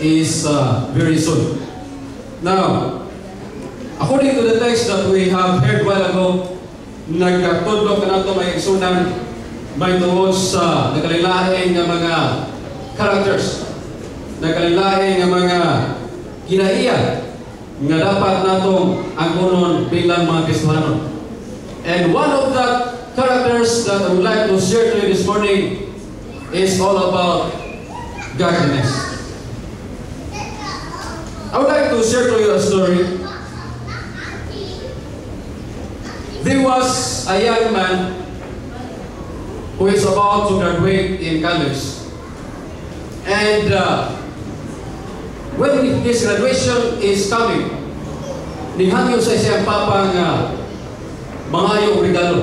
is very soon. Now, according to the text that we have heard a while ago, nagtudlok na ito may igsunan may tungod sa nagkalilaing ng mga characters, nagkalilaing ng mga kinaiya nga dapat natong angkunon bilang mga Kristiyano. And one of the characters that I would like to share to you this morning is all about godliness. I would like to share to you a story. There was a young man who is about to graduate in college. And when his graduation is coming, nihangyo sa siyang papa nga mangayong regalo.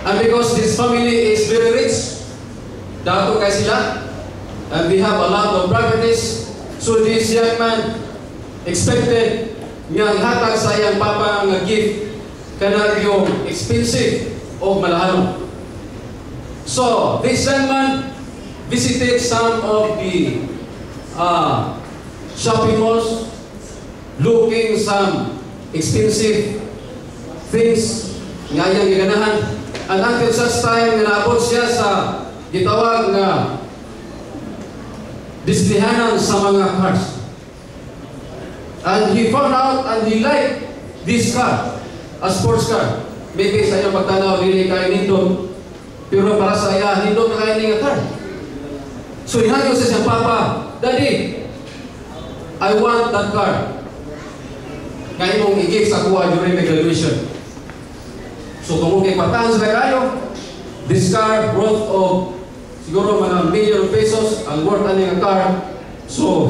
And because this family is very rich, dato kay sila, and they have a lot of properties, so this young man expected nga hatag sa iyang papa nga gift kanang yung expensive o malahalong. So this young man visited some of the shopping malls, looking some expensive things nga iyang giganahan. And until such time, naabot siya sa gitawag na displihanan sa mga cars. And he found out and he liked this car, a sports car. Maybe sa iyong pagtanaw, hindi kayo nindot, pero para sa iya, nindot na kayo ng car. So hinagyo sa siyang papa, Daddy, I want that car. Kaya mong i-give sa kuha during the graduation. So kung kay kwartahan sa kayo, this car worth of siguro mga million pesos ang worth ani nga car. So